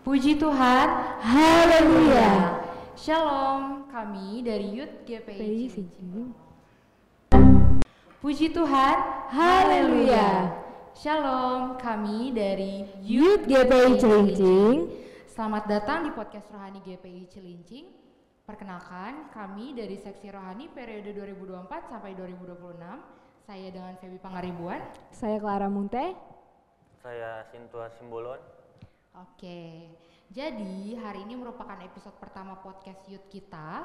Puji Tuhan, haleluya. Shalom, kami dari Youth GPI Cilincing. Puji Tuhan, haleluya. Shalom, kami dari Youth GPI Cilincing. Selamat datang di podcast Rohani GPI Cilincing. Perkenalkan, kami dari seksi Rohani periode 2024 sampai 2026. Saya dengan Feby Pangaribuan. Saya Clara Munte. Saya Sintua Simbolon. Oke, jadi hari ini merupakan episode pertama podcast Youth kita.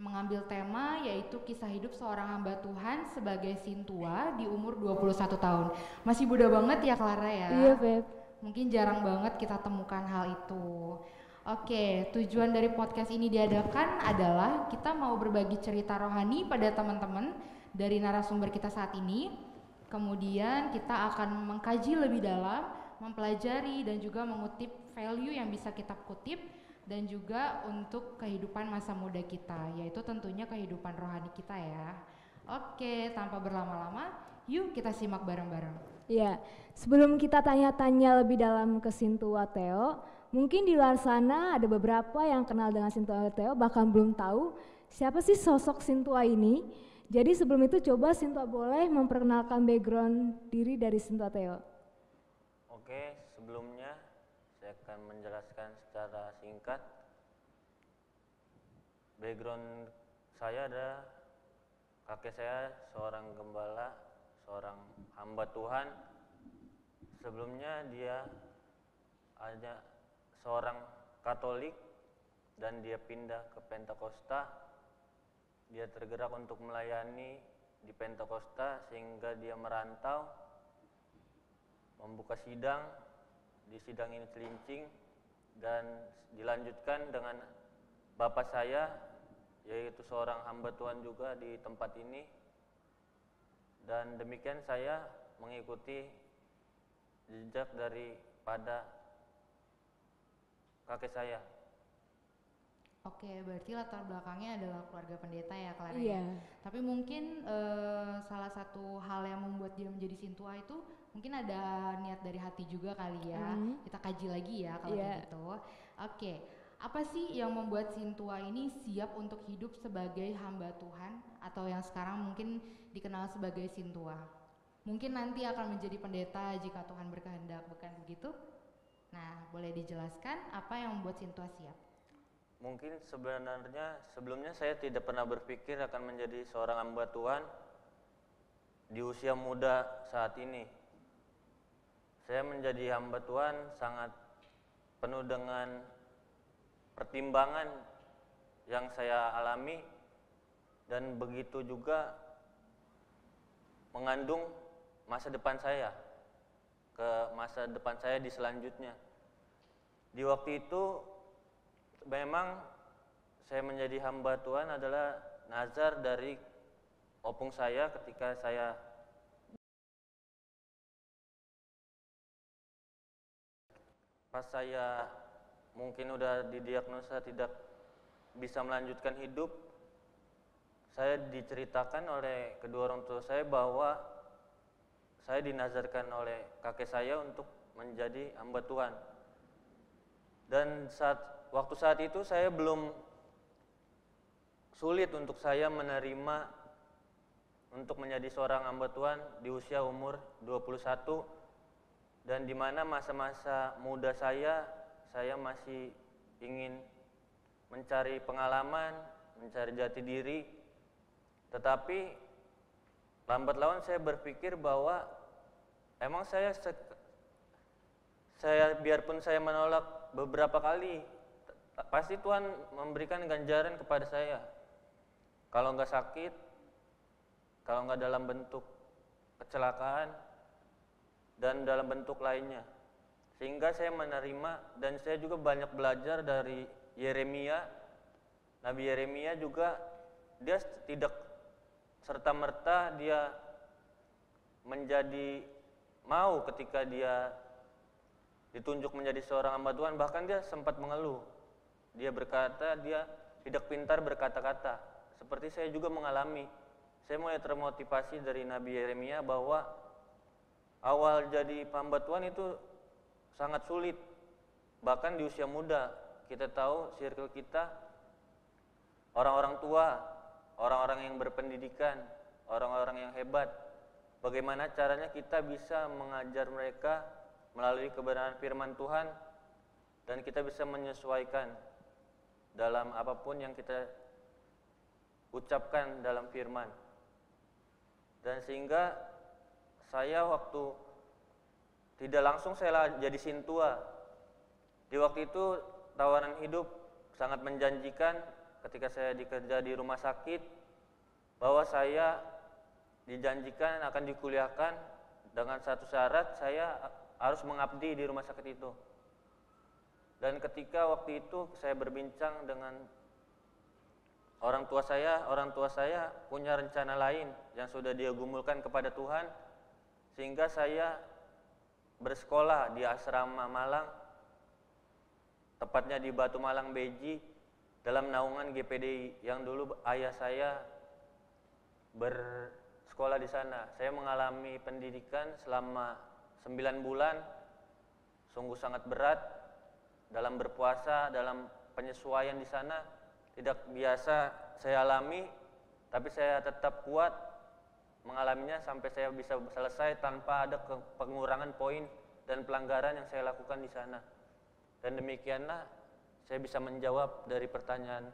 Mengambil tema yaitu kisah hidup seorang hamba Tuhan sebagai Sintua di umur 21 tahun. Masih muda banget ya Clara ya? Iya, Feb. Mungkin jarang banget kita temukan hal itu. Oke, tujuan dari podcast ini diadakan adalah kita mau berbagi cerita rohani pada teman-teman dari narasumber kita saat ini. Kemudian kita akan mengkaji lebih dalam, mempelajari dan juga mengutip value yang bisa kita kutip dan juga untuk kehidupan masa muda kita, yaitu tentunya kehidupan rohani kita ya. Oke, tanpa berlama-lama, yuk kita simak bareng-bareng. Ya, sebelum kita tanya-tanya lebih dalam ke Sintua Theo, mungkin di luar sana ada beberapa yang kenal dengan Sintua Theo bahkan belum tahu siapa sih sosok Sintua ini. Jadi sebelum itu coba Sintua boleh memperkenalkan background diri dari Sintua Theo. Oke, sebelumnya saya akan menjelaskan secara singkat. Background saya adalah kakek saya seorang gembala, seorang hamba Tuhan. Sebelumnya dia ada seorang Katolik dan dia pindah ke Pentakosta. Dia tergerak untuk melayani di Pentakosta sehingga dia merantau, membuka sidang, di sidang ini Cilincing, dan dilanjutkan dengan bapak saya, yaitu seorang hamba Tuhan juga di tempat ini. Dan demikian saya mengikuti jejak daripada kakek saya. Oke, berarti latar belakangnya adalah keluarga pendeta ya Clara. Iya. Tapi mungkin salah satu hal yang membuat dia menjadi Sintua itu mungkin ada niat dari hati juga kali ya. Kita kaji lagi ya kalau kayak gitu. Oke, apa sih yang membuat Sintua ini siap untuk hidup sebagai hamba Tuhan atau yang sekarang mungkin dikenal sebagai Sintua? Mungkin nanti akan menjadi pendeta jika Tuhan berkehendak, bukan begitu? Nah, boleh dijelaskan apa yang membuat Sintua siap? Mungkin sebenarnya sebelumnya saya tidak pernah berpikir akan menjadi seorang hamba Tuhan di usia muda saat ini. Saya menjadi hamba Tuhan sangat penuh dengan pertimbangan yang saya alami dan begitu juga mengandung masa depan saya ke masa depan saya di selanjutnya. Di waktu itu memang saya menjadi hamba Tuhan adalah nazar dari opung saya ketika saya pas saya mungkin udah didiagnosa tidak bisa melanjutkan hidup. Saya diceritakan oleh kedua orang tua saya bahwa saya dinazarkan oleh kakek saya untuk menjadi hamba Tuhan. Dan waktu saat itu saya belum sulit untuk saya menerima untuk menjadi seorang hamba Tuhan di usia umur 21, dan di mana masa-masa muda saya masih ingin mencari pengalaman, mencari jati diri. Tetapi lambat laun saya berpikir bahwa emang saya biarpun saya menolak beberapa kali, pasti Tuhan memberikan ganjaran kepada saya. Kalau nggak sakit, kalau nggak dalam bentuk kecelakaan, dan dalam bentuk lainnya. Sehingga saya menerima, dan saya juga banyak belajar dari Yeremia. Nabi Yeremia juga dia tidak serta-merta dia menjadi mau ketika dia ditunjuk menjadi seorang hamba Tuhan, bahkan dia sempat mengeluh. Dia berkata dia tidak pintar berkata-kata. Seperti saya juga mengalami. Saya mulai termotivasi dari Nabi Yeremia bahwa awal jadi hamba Tuhan itu sangat sulit. bahkan di usia muda kita tahu circle kita orang-orang tua, orang-orang yang berpendidikan, orang-orang yang hebat. Bagaimana caranya kita bisa mengajar mereka melalui kebenaran firman Tuhan dan kita bisa menyesuaikan dalam apapun yang kita ucapkan dalam firman. Dan sehingga saya waktu tidak langsung saya jadi sintua. Di waktu itu tawaran hidup sangat menjanjikan ketika saya dikerja di rumah sakit, bahwa saya dijanjikan akan dikuliahkan dengan satu syarat, saya harus mengabdi di rumah sakit itu. Dan ketika waktu itu saya berbincang dengan orang tua saya punya rencana lain yang sudah dia gumulkan kepada Tuhan, sehingga saya bersekolah di asrama Malang, tepatnya di Batu Malang Beji, dalam naungan GPDI yang dulu ayah saya bersekolah di sana. Saya mengalami pendidikan selama 9 bulan, sungguh sangat berat dalam berpuasa, dalam penyesuaian di sana, tidak biasa saya alami, tapi saya tetap kuat mengalaminya sampai saya bisa selesai tanpa ada pengurangan poin dan pelanggaran yang saya lakukan di sana. Dan demikianlah saya bisa menjawab dari pertanyaan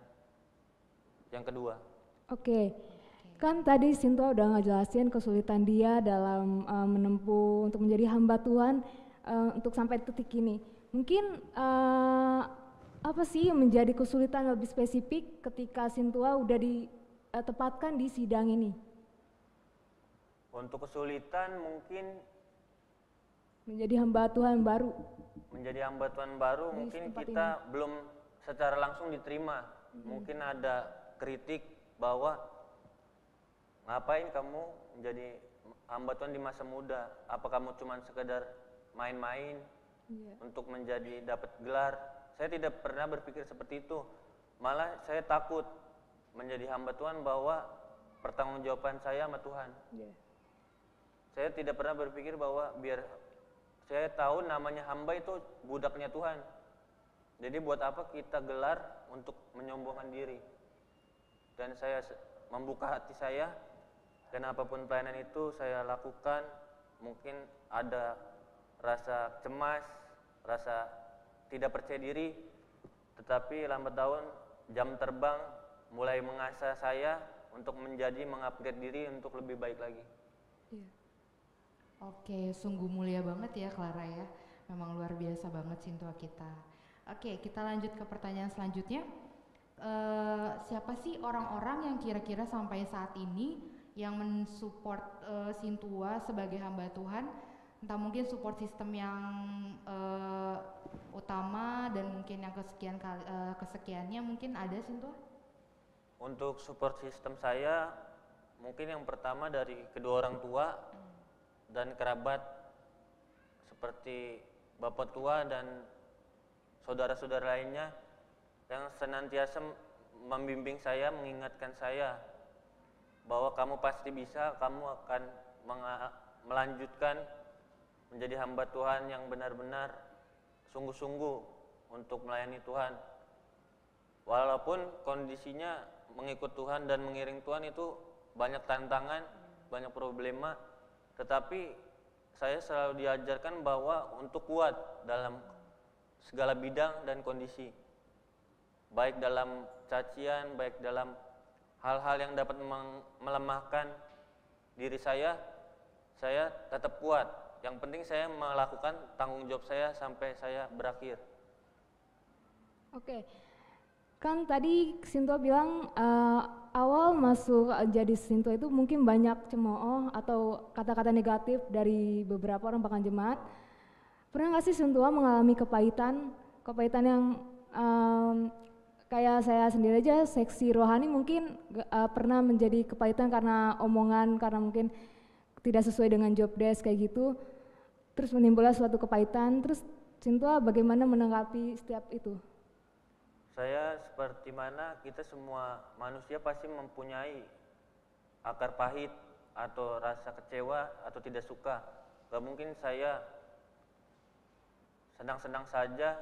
yang kedua. Oke. Kan tadi Sintua udah ngejelasin kesulitan dia dalam menempuh untuk menjadi hamba Tuhan untuk sampai titik ini. Mungkin apa sih yang menjadi kesulitan lebih spesifik ketika Sintua udah ditempatkan di sidang ini? Untuk kesulitan mungkin Menjadi hamba Tuhan baru. menjadi hamba Tuhan baru, Di mungkin tempat kita belum secara langsung diterima. Mungkin ada kritik bahwa ngapain kamu menjadi hamba Tuhan di masa muda? Apa kamu cuma sekedar main-main untuk menjadi dapat gelar? Saya tidak pernah berpikir seperti itu. Malah saya takut menjadi hamba Tuhan bahwa pertanggungjawaban saya sama Tuhan. Saya tidak pernah berpikir bahwa biar saya tahu namanya hamba itu budaknya Tuhan. Jadi buat apa kita gelar untuk menyombongkan diri? Dan saya membuka hati saya, dan apapun pelayanan itu saya lakukan. Mungkin ada rasa cemas, rasa tidak percaya diri, tetapi lambat laun jam terbang mulai mengasah saya untuk mengupgrade diri untuk lebih baik lagi. Oke, sungguh mulia banget ya Clara ya. Memang luar biasa banget Sintua kita. Oke, kita lanjut ke pertanyaan selanjutnya. Siapa sih orang-orang yang kira-kira sampai saat ini yang mensupport Sintua sebagai hamba Tuhan? Entah mungkin support sistem yang utama dan mungkin yang kesekiannya mungkin ada Sintua? Untuk support sistem saya, mungkin yang pertama dari kedua orang tua dan kerabat seperti bapak tua dan saudara-saudara lainnya yang senantiasa membimbing saya, mengingatkan saya bahwa kamu pasti bisa, kamu akan melanjutkan menjadi hamba Tuhan yang benar-benar sungguh-sungguh untuk melayani Tuhan. Walaupun kondisinya mengikut Tuhan dan mengiring Tuhan itu banyak tantangan, banyak problema, tetapi saya selalu diajarkan bahwa untuk kuat dalam segala bidang dan kondisi, baik dalam cacian, baik dalam hal-hal yang dapat melemahkan diri saya tetap kuat. Yang penting saya melakukan tanggung jawab saya sampai saya berakhir. Oke. Kan tadi Sintua bilang awal masuk jadi Sintua itu mungkin banyak cemooh atau kata-kata negatif dari beberapa orang bahkan jemaat. Pernah nggak sih Sintua mengalami kepahitan yang kayak saya sendiri aja seksi rohani mungkin pernah menjadi kepahitan karena omongan, karena mungkin tidak sesuai dengan job desk kayak gitu, terus menimbulkan suatu kepahitan. Terus Sintua bagaimana menanggapi setiap itu? Saya seperti mana kita semua manusia pasti mempunyai akar pahit atau rasa kecewa atau tidak suka. Gak mungkin saya senang-senang saja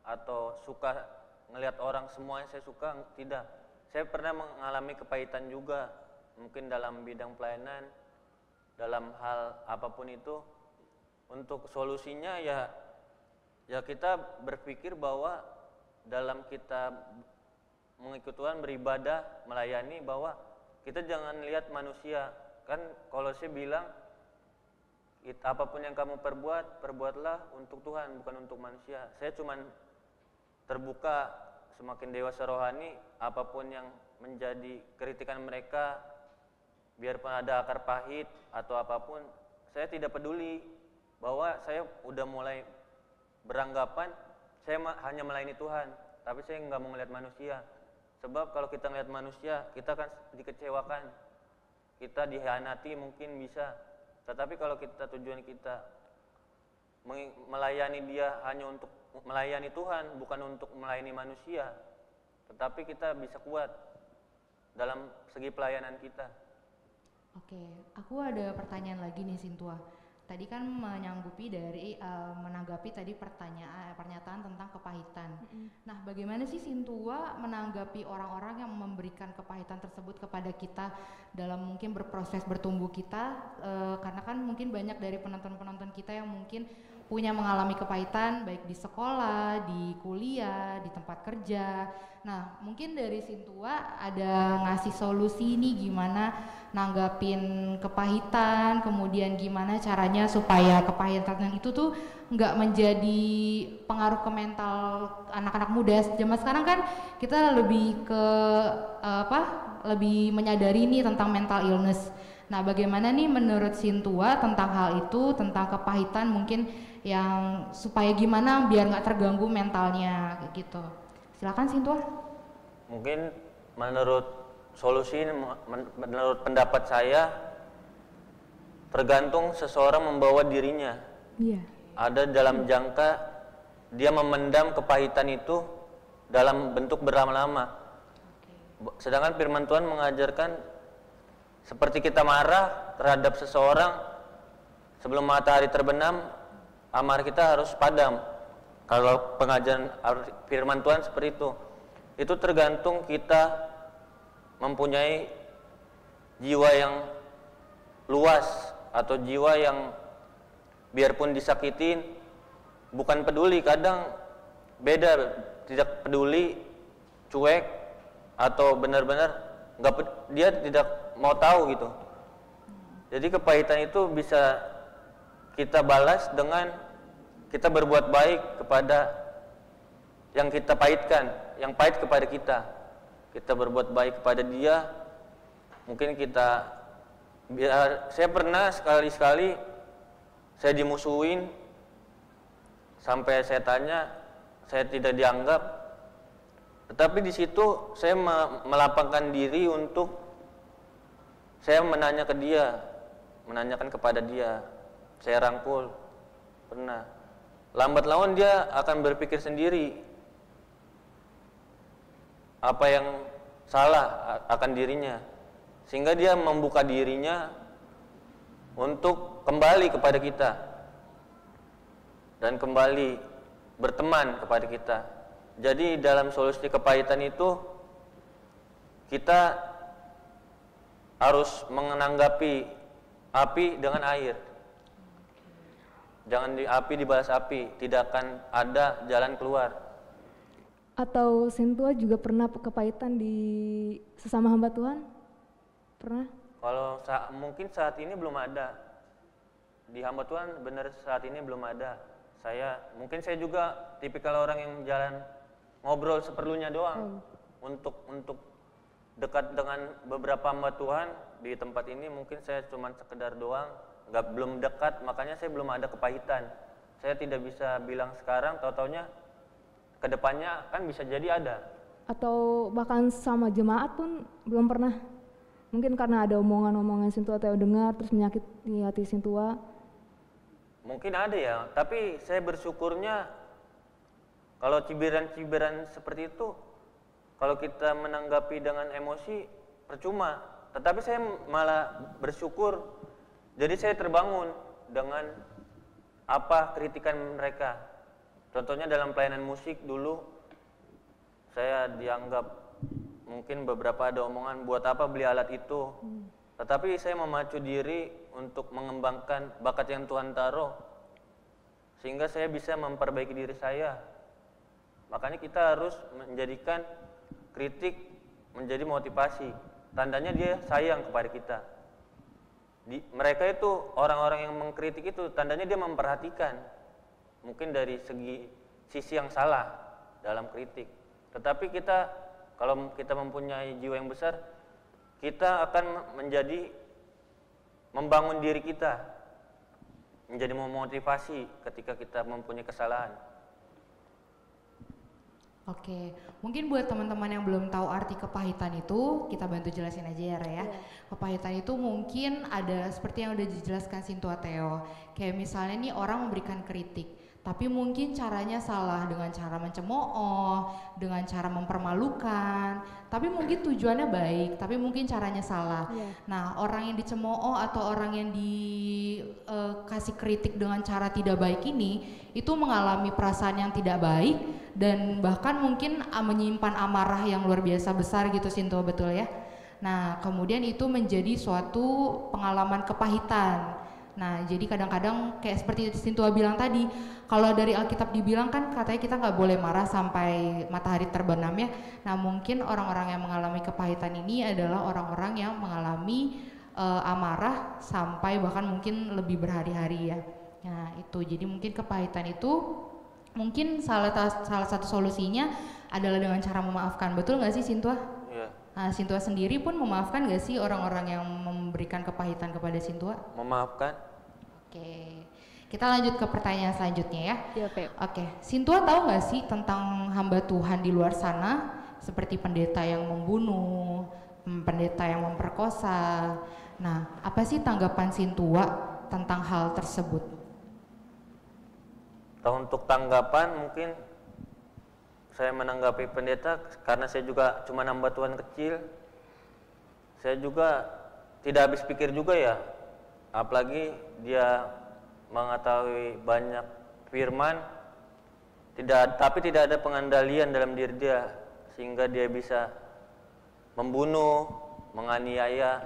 atau suka ngelihat orang semuanya saya suka, tidak. Saya pernah mengalami kepahitan juga, mungkin dalam bidang pelayanan, dalam hal apapun itu. Untuk solusinya ya kita berpikir bahwa dalam kita mengikut Tuhan, beribadah, melayani, bahwa kita jangan lihat manusia. Kan kalau saya bilang, apapun yang kamu perbuatlah untuk Tuhan, bukan untuk manusia. Saya cuman terbuka, semakin dewasa rohani, apapun yang menjadi kritikan mereka, biarpun ada akar pahit atau apapun, saya tidak peduli. Bahwa saya udah mulai beranggapan saya hanya melayani Tuhan, tapi saya nggak mau melihat manusia. Sebab kalau kita melihat manusia, kita akan dikecewakan, kita dihianati mungkin bisa. Tetapi kalau tujuan kita melayani dia hanya untuk melayani Tuhan, bukan untuk melayani manusia, tetapi kita bisa kuat dalam segi pelayanan kita. Oke, aku ada pertanyaan lagi nih Sintua. Tadi kan menyanggupi dari menanggapi tadi pernyataan tentang kepahitan. Nah, bagaimana sih Sintua menanggapi orang-orang yang memberikan kepahitan tersebut kepada kita dalam mungkin berproses bertumbuh kita? Karena kan mungkin banyak dari penonton-penonton kita yang mungkin punya mengalami kepahitan baik di sekolah, di kuliah, di tempat kerja. Nah, mungkin dari Sintua ada ngasih solusi nih gimana nanggapin kepahitan, kemudian gimana caranya supaya kepahitan itu tuh nggak menjadi pengaruh ke mental anak-anak muda zaman sekarang. Kan kita lebih ke lebih menyadari nih tentang mental illness. Nah, bagaimana nih menurut Sintua tentang hal itu, tentang kepahitan mungkin yang supaya gimana biar nggak terganggu mentalnya kayak gitu. Silakan Sintua. Mungkin menurut pendapat saya, tergantung seseorang membawa dirinya. Ada dalam jangka dia memendam kepahitan itu dalam bentuk berlama-lama. Sedangkan firman Tuhan mengajarkan seperti kita marah terhadap seseorang, sebelum matahari terbenam, amarah kita harus padam. Kalau pengajaran firman Tuhan seperti itu tergantung kita mempunyai jiwa yang luas atau jiwa yang biarpun disakitin bukan peduli, kadang beda, tidak peduli, cuek, atau benar-benar dia tidak mau tahu gitu. Jadi kepahitan itu bisa kita balas dengan kita berbuat baik kepada yang kita pahitkan, yang pahit kepada kita. Kita berbuat baik kepada dia. Mungkin saya pernah sekali-sekali saya dimusuhin sampai saya tanya, saya tidak dianggap. Tetapi di situ saya melapangkan diri untuk saya menanyakan kepada dia. Saya rangkul, pernah. Lambat laun dia akan berpikir sendiri apa yang salah akan dirinya, sehingga dia membuka dirinya untuk kembali kepada kita dan kembali berteman kepada kita. Jadi dalam solusi kepahitan itu kita harus menanggapi api dengan air. Jangan api dibalas api, tidak akan ada jalan keluar. Atau Sintua juga pernah kepahitan di sesama hamba Tuhan? Pernah? Kalau mungkin saat ini belum ada. Di hamba Tuhan benar saat ini belum ada. Mungkin saya juga tipikal orang yang jalan ngobrol seperlunya doang. Untuk dekat dengan beberapa hamba Tuhan di tempat ini mungkin saya cuma sekedar doang. Belum dekat, makanya saya belum ada kepahitan. Saya tidak bisa bilang sekarang, tahu-taunya kedepannya kan bisa jadi ada. Atau bahkan sama jemaat pun belum pernah. Mungkin karena ada omongan-omongan Sintua Theo dengar terus menyakiti hati Sintua. Mungkin ada ya, tapi saya bersyukurnya kalau cibiran-cibiran seperti itu, kalau kita menanggapi dengan emosi percuma. Tetapi saya malah bersyukur. Jadi saya terbangun dengan apa kritikan mereka. Contohnya dalam pelayanan musik dulu, saya dianggap mungkin beberapa ada omongan, buat apa beli alat itu. Tetapi saya memacu diri untuk mengembangkan bakat yang Tuhan taruh, sehingga saya bisa memperbaiki diri saya. Makanya kita harus menjadikan kritik menjadi motivasi. Tandanya dia sayang kepada kita. Mereka itu, orang-orang yang mengkritik itu, tandanya dia memperhatikan. Mungkin dari sisi yang salah dalam kritik. Tetapi kita, kalau kita mempunyai jiwa yang besar, kita akan membangun diri kita, menjadi memotivasi ketika kita mempunyai kesalahan. Oke, mungkin buat teman-teman yang belum tahu arti kepahitan itu, kita bantu jelasin aja ya, Raya. Kepahitan itu mungkin ada seperti yang udah dijelaskan Sintua Theo. Kayak misalnya nih orang memberikan kritik, tapi mungkin caranya salah, dengan cara mencemooh, dengan cara mempermalukan, tapi mungkin tujuannya baik, tapi mungkin caranya salah. Nah, orang yang dicemooh atau orang yang dikasih kritik dengan cara tidak baik ini, itu mengalami perasaan yang tidak baik dan bahkan mungkin menyimpan amarah yang luar biasa besar gitu, Sinto, betul ya? Nah, kemudian itu menjadi suatu pengalaman kepahitan. Nah, jadi kadang-kadang kayak seperti Sintua bilang tadi, kalau dari Alkitab dibilang kan katanya kita nggak boleh marah sampai matahari terbenam ya. Nah, mungkin orang-orang yang mengalami kepahitan ini adalah orang-orang yang mengalami amarah sampai bahkan mungkin lebih berhari-hari ya. Nah, itu jadi mungkin kepahitan itu mungkin salah satu solusinya adalah dengan cara memaafkan. Betul nggak sih, Sintua? Iya. Nah, Sintua sendiri pun memaafkan nggak sih orang-orang yang memberikan kepahitan kepada Sintua? Memaafkan. Oke, kita lanjut ke pertanyaan selanjutnya ya. Iya, Pep. Oke, Sintua tahu nggak sih tentang hamba Tuhan di luar sana seperti pendeta yang membunuh, pendeta yang memperkosa. Nah, apa sih tanggapan Sintua tentang hal tersebut? Untuk tanggapan mungkin saya menanggapi pendeta karena saya juga cuma hamba Tuhan kecil. Saya juga tidak habis pikir juga ya, apalagi dia mengetahui banyak firman, tapi tidak ada pengandalian dalam diri dia sehingga dia bisa membunuh, menganiaya.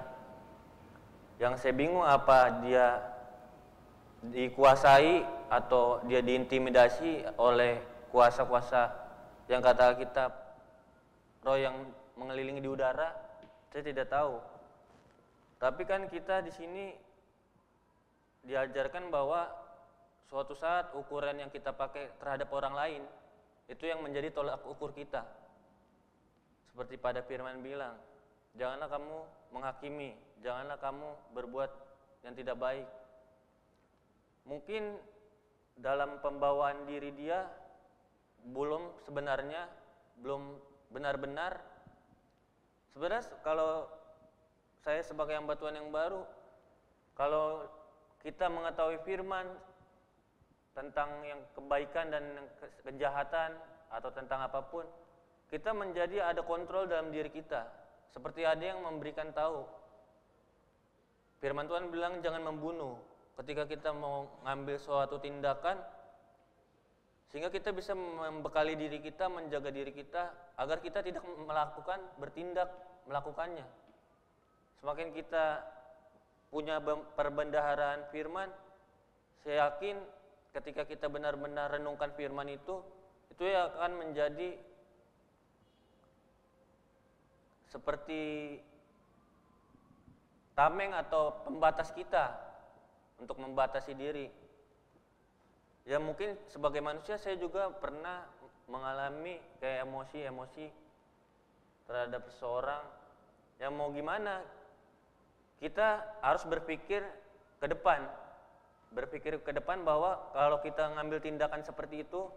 Yang saya bingung apa dia dikuasai atau dia diintimidasi oleh kuasa-kuasa yang kata Alkitab roh yang mengelilingi di udara. Saya tidak tahu. Tapi kan kita di sini diajarkan bahwa suatu saat ukuran yang kita pakai terhadap orang lain itu yang menjadi tolak ukur kita. Seperti pada firman bilang, janganlah kamu menghakimi, janganlah kamu berbuat yang tidak baik. Mungkin dalam pembawaan diri dia belum benar-benar. Sebenarnya kalau saya sebagai hamba Tuhan yang baru, kalau kita mengetahui firman tentang yang kebaikan dan yang kejahatan atau tentang apapun, kita menjadi ada kontrol dalam diri kita. Seperti ada yang memberikan tahu. Firman Tuhan bilang jangan membunuh. Ketika kita mau ngambil suatu tindakan, sehingga kita bisa membekali diri kita, menjaga diri kita agar kita tidak bertindak melakukannya. Semakin kita punya perbendaharaan firman, saya yakin ketika kita benar-benar renungkan firman itu ya akan menjadi seperti tameng atau pembatas kita untuk membatasi diri. Ya mungkin sebagai manusia saya juga pernah mengalami kayak emosi terhadap seseorang. Ya mau gimana, kita harus berpikir ke depan bahwa kalau kita ngambil tindakan seperti itu,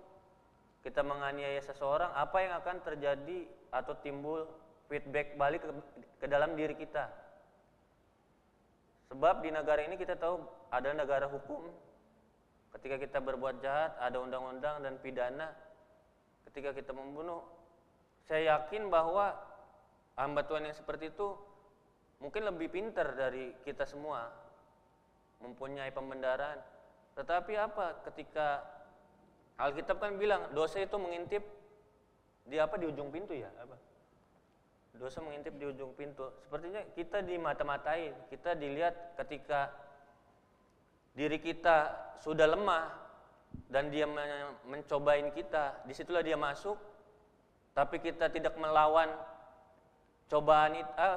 kita menganiaya seseorang, apa yang akan terjadi atau timbul feedback balik ke dalam diri kita. Sebab di negara ini kita tahu ada negara hukum. Ketika kita berbuat jahat, ada undang-undang dan pidana. Ketika kita membunuh, saya yakin bahwa hamba Tuhan yang seperti itu mungkin lebih pintar dari kita semua, mempunyai pembenaran. Tetapi apa ketika Alkitab kan bilang dosa itu mengintip di apa, di ujung pintu ya, apa? Dosa mengintip di ujung pintu. Sepertinya kita dimata-matai, kita dilihat ketika diri kita sudah lemah dan dia mencobain kita, disitulah dia masuk. Tapi kita tidak melawan cobaan itu,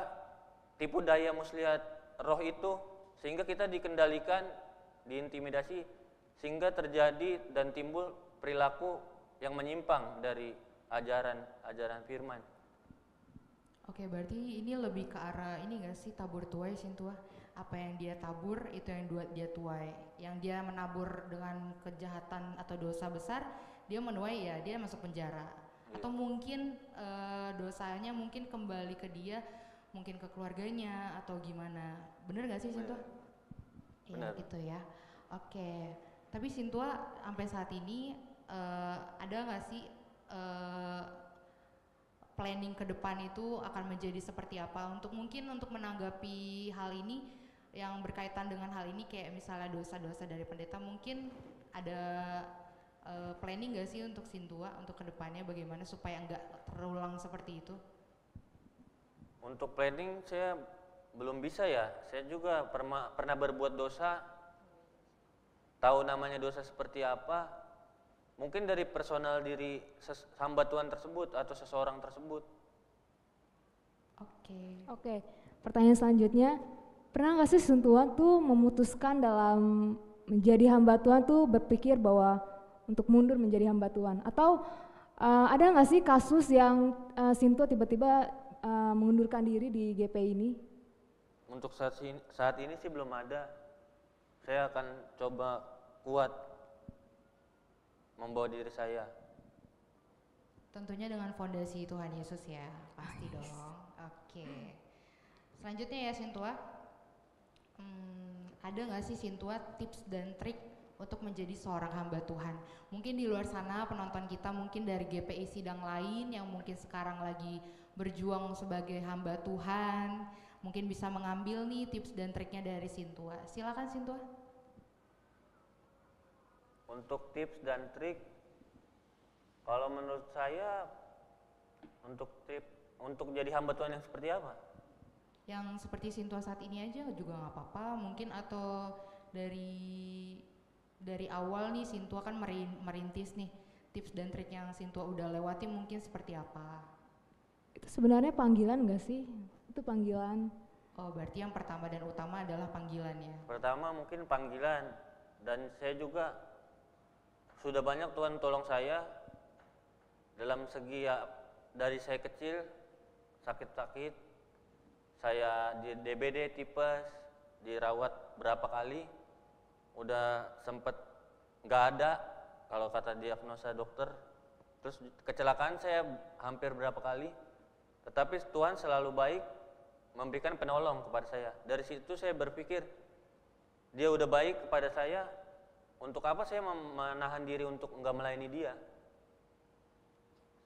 tipu daya muslihat roh itu, sehingga kita dikendalikan, diintimidasi, sehingga terjadi dan timbul perilaku yang menyimpang dari ajaran firman. Oke, berarti ini lebih ke arah ini gak sih, tabur tuai Sintua? Apa yang dia tabur itu yang dia tuai. Yang dia menabur dengan kejahatan atau dosa besar, dia menuai ya dia masuk penjara. Atau mungkin dosanya mungkin kembali ke dia, mungkin ke keluarganya atau gimana. Bener gak sih Sintua? Iya gitu ya. Oke, tapi Sintua sampai saat ini ada gak sih planning ke depan itu akan menjadi seperti apa untuk menanggapi hal ini yang berkaitan dengan hal ini, kayak misalnya dosa-dosa dari pendeta, mungkin ada planning gak sih untuk Sintua untuk kedepannya bagaimana supaya nggak terulang seperti itu? Untuk planning saya belum bisa ya, saya juga pernah berbuat dosa, tahu namanya dosa seperti apa. Mungkin dari personal diri hamba Tuhan tersebut atau seseorang tersebut. Oke. Pertanyaan selanjutnya, pernah nggak sih Sintua tuh memutuskan dalam menjadi hamba Tuhan tuh berpikir bahwa untuk mundur menjadi hamba Tuhan? Atau ada nggak sih kasus yang Sintua tiba-tiba mengundurkan diri di GP ini? Untuk saat ini sih belum ada. Saya akan coba kuat membawa diri saya. Tentunya dengan fondasi Tuhan Yesus ya, pasti dong. Oke. Selanjutnya ya Sintua, ada nggak sih Sintua tips dan trik untuk menjadi seorang hamba Tuhan? Mungkin di luar sana penonton kita mungkin dari GPI sidang lain yang mungkin sekarang lagi berjuang sebagai hamba Tuhan, mungkin bisa mengambil nih tips dan triknya dari Sintua. Silakan Sintua. Untuk tips dan trik, kalau menurut saya untuk jadi hamba Tuhan yang seperti apa? Yang seperti Sintua saat ini aja juga nggak apa-apa, mungkin atau dari awal nih Sintua kan merintis nih, tips dan trik yang Sintua udah lewati mungkin seperti apa? Itu sebenarnya panggilan nggak sih? Itu panggilan. Oh, berarti yang pertama dan utama adalah panggilannya. Pertama mungkin panggilan, dan saya juga sudah banyak Tuhan tolong saya dalam segi ya, dari saya kecil sakit-sakit, saya di DBD tipes, dirawat berapa kali, udah sempet nggak ada kalau kata diagnosa dokter, terus kecelakaan saya hampir berapa kali, tetapi Tuhan selalu baik memberikan penolong kepada saya. Dari situ saya berpikir, dia udah baik kepada saya, untuk apa saya menahan diri untuk enggak melayani dia?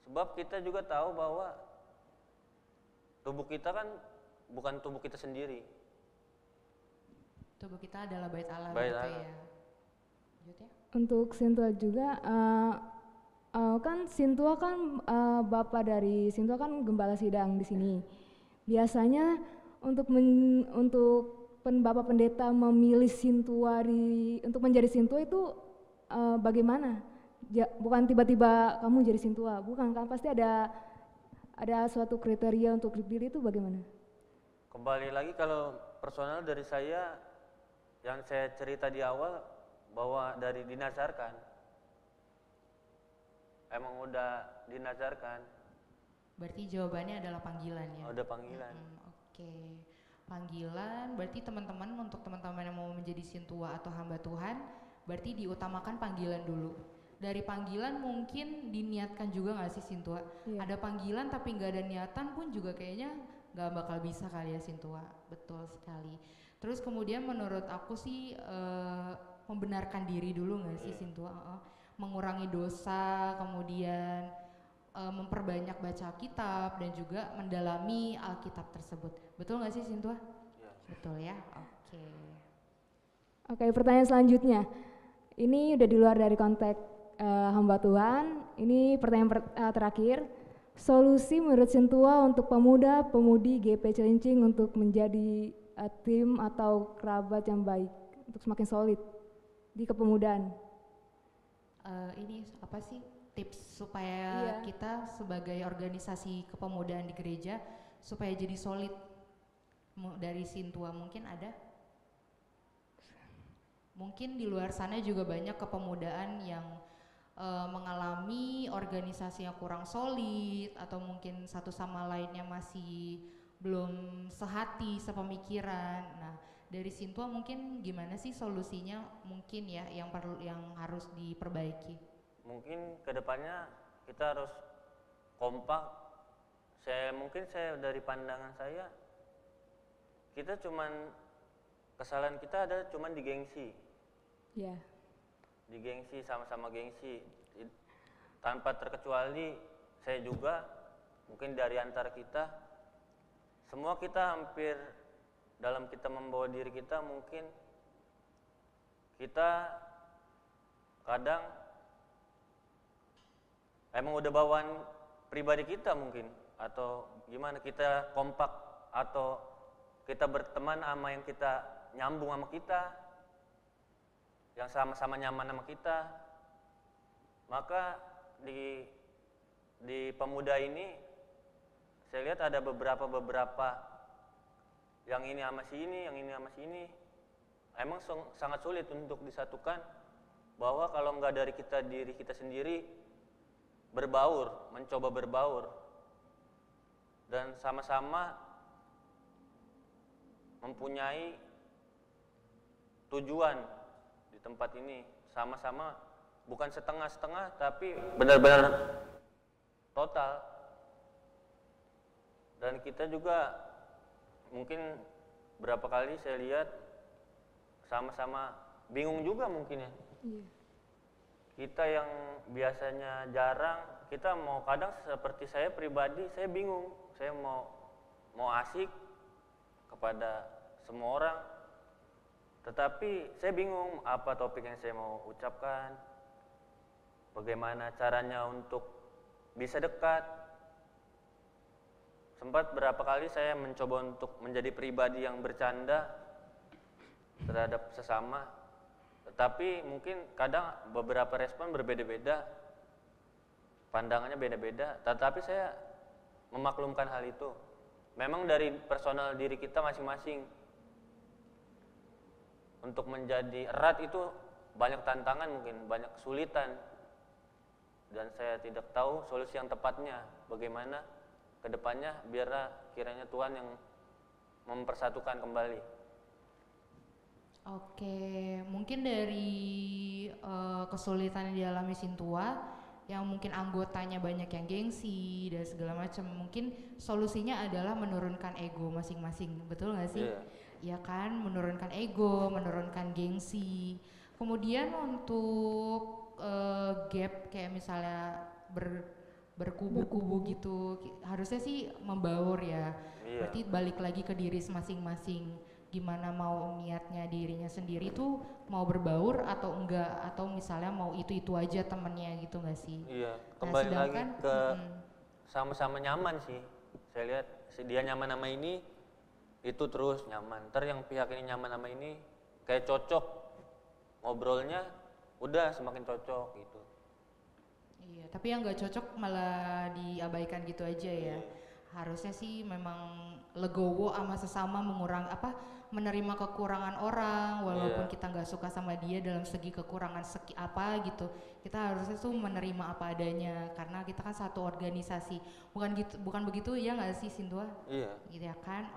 Sebab kita juga tahu bahwa tubuh kita kan bukan tubuh kita sendiri. Tubuh kita adalah bait Allah, Bait gitu Allah. ya. Lanjut ya. Untuk Sintua juga, kan Sintua kan bapak dari Sintua kan gembala sidang di sini. Biasanya untuk Bapak Pendeta memilih Sintua untuk menjadi Sintua itu bagaimana? Bukan tiba-tiba kamu jadi Sintua, bukan kan? Pasti ada suatu kriteria untuk dipilih, itu bagaimana? Kembali lagi kalau personal dari saya, yang saya cerita di awal bahwa dari dinazarkan, emang udah dinazarkan. Berarti jawabannya adalah panggilan ya? Udah panggilan. Oke. Panggilan, berarti untuk teman-teman yang mau menjadi Sintua atau hamba Tuhan, berarti diutamakan panggilan dulu. Dari panggilan mungkin diniatkan juga nggak sih Sintua? Iya. Ada panggilan tapi nggak ada niatan pun juga kayaknya nggak bakal bisa kali ya Sintua. Betul sekali. Terus kemudian menurut aku sih membenarkan diri dulu nggak sih Sintua? Mengurangi dosa, kemudian memperbanyak baca Alkitab dan juga mendalami Alkitab tersebut. Betul nggak sih Sintua? Ya. Betul ya. Oke. Oke, pertanyaan selanjutnya. Ini udah di luar dari konteks hamba Tuhan, ini pertanyaan terakhir. Solusi menurut Sintua untuk pemuda-pemudi GP Cilincing untuk menjadi tim atau kerabat yang baik, untuk semakin solid di kepemudaan. Ini apa sih tips supaya kita sebagai organisasi kepemudaan di gereja supaya jadi solid dari Sintua, mungkin ada? Mungkin di luar sana juga banyak kepemudaan yang mengalami organisasi yang kurang solid atau mungkin satu sama lainnya masih belum sehati, sepemikiran. Nah, dari Sintua mungkin gimana sih solusinya mungkin ya yang harus diperbaiki? Mungkin kedepannya kita harus kompak. Saya dari pandangan saya, kita kesalahan kita ada cuman di gengsi. Yeah. Di gengsi, sama-sama gengsi, tanpa terkecuali saya juga, mungkin dari antara kita semua, kita hampir dalam kita membawa diri kita, mungkin kita kadang emang udah bawaan pribadi kita mungkin, atau gimana, kita kompak atau kita berteman sama yang kita nyambung sama kita, yang sama-sama nyaman sama kita. Maka di pemuda ini saya lihat ada beberapa yang ini sama si ini, yang ini sama si ini. Emang sangat sulit untuk disatukan, bahwa kalau nggak dari diri kita sendiri mencoba berbaur dan sama-sama mempunyai tujuan di tempat ini, sama-sama, bukan setengah-setengah tapi benar-benar total. Dan kita juga mungkin berapa kali saya lihat sama-sama bingung juga mungkin ya. Kita yang biasanya jarang, kita mau, kadang seperti saya pribadi, saya bingung, saya mau asik kepada semua orang, tetapi saya bingung apa topik yang saya mau ucapkan, bagaimana caranya untuk bisa dekat. Sempat berapa kali saya mencoba untuk menjadi pribadi yang bercanda terhadap sesama, tetapi mungkin kadang beberapa respon berbeda-beda, pandangannya beda-beda, tetapi saya memaklumkan hal itu. Memang dari personal diri kita masing-masing. Untuk menjadi erat itu banyak tantangan, mungkin banyak kesulitan, dan saya tidak tahu solusi yang tepatnya bagaimana kedepannya biar kiranya Tuhan yang mempersatukan kembali. Oke, mungkin dari kesulitan yang dialami Sintua, yang mungkin anggotanya banyak yang gengsi dan segala macam, mungkin solusinya adalah menurunkan ego masing-masing, betul nggak sih? Ya kan, menurunkan ego, menurunkan gengsi. Kemudian untuk gap kayak misalnya berkubu-kubu gitu, harusnya sih membaur ya. Berarti balik lagi ke diri masing-masing, gimana mau niatnya dirinya sendiri tuh mau berbaur atau enggak, atau misalnya mau itu aja temennya gitu nggak sih? Iya, kembali lagi ke sama-sama nyaman sih. Saya lihat dia nyaman sama ini, itu terus nyaman. Ntar yang pihak ini nyaman sama ini, kayak cocok ngobrolnya, udah semakin cocok gitu. Iya, tapi yang nggak cocok malah diabaikan gitu aja ya. Harusnya sih memang legowo sama sesama, menerima kekurangan orang, walaupun kita nggak suka sama dia dalam segi kekurangan apa gitu. Kita harusnya tuh menerima apa adanya, karena kita kan satu organisasi. Bukan begitu ya nggak sih Sintua? Iya. Gitu ya kan?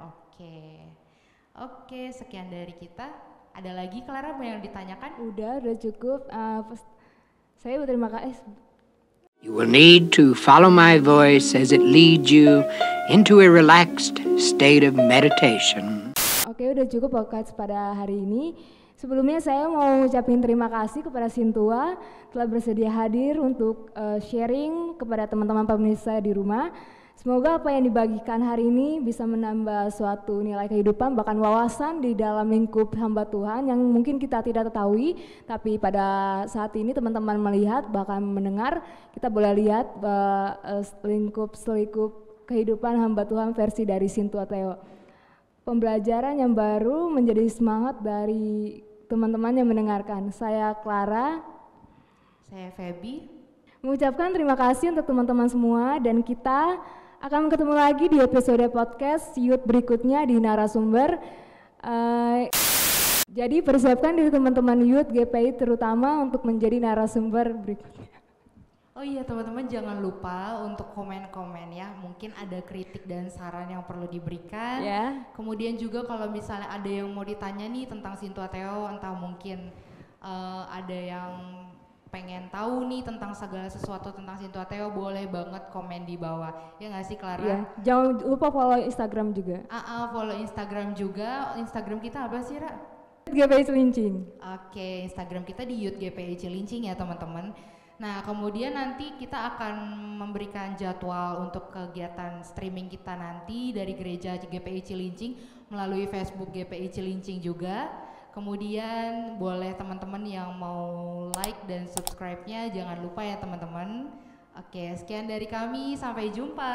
Oke, sekian dari kita. Ada lagi Clara yang ditanyakan? Udah cukup. Saya berterima kasih. You will need to follow my voice as it leads you into a relaxed state of meditation. Oke, udah cukup podcast pada hari ini. Sebelumnya saya mau ucapin terima kasih kepada Sintua telah bersedia hadir untuk sharing kepada teman-teman pemirsa di rumah. Semoga apa yang dibagikan hari ini bisa menambah suatu nilai kehidupan, bahkan wawasan di dalam lingkup hamba Tuhan yang mungkin kita tidak ketahui, tapi pada saat ini teman-teman melihat, bahkan mendengar, kita boleh lihat lingkup-selingkup kehidupan hamba Tuhan versi dari Sintua Theo. Pembelajaran yang baru menjadi semangat dari teman-teman yang mendengarkan. Saya Clara. Saya Feby. Mengucapkan terima kasih untuk teman-teman semua, dan kita akan ketemu lagi di episode podcast Youth berikutnya di Narasumber. Jadi persiapkan diri teman-teman Youth GPI terutama untuk menjadi narasumber berikutnya. Oh iya teman-teman, jangan lupa untuk komen-komen ya, mungkin ada kritik dan saran yang perlu diberikan. Kemudian juga kalau misalnya ada yang mau ditanya nih tentang Sintua Theo, entah mungkin ada yang pengen tahu nih tentang segala sesuatu tentang Sintua Theo, boleh banget komen di bawah. Ya nggak sih Clara? Ya, jangan lupa follow Instagram juga. Follow Instagram juga. Instagram kita apa sih, Ra? GPI Cilincing. Oke, Instagram kita di Youth GPI Cilincing ya teman-teman. Nah, kemudian nanti kita akan memberikan jadwal untuk kegiatan streaming kita nanti dari gereja GPI Cilincing melalui Facebook GPI Cilincing juga. Kemudian boleh teman-teman yang mau like dan subscribe-nya jangan lupa ya teman-teman. Oke, sekian dari kami, sampai jumpa.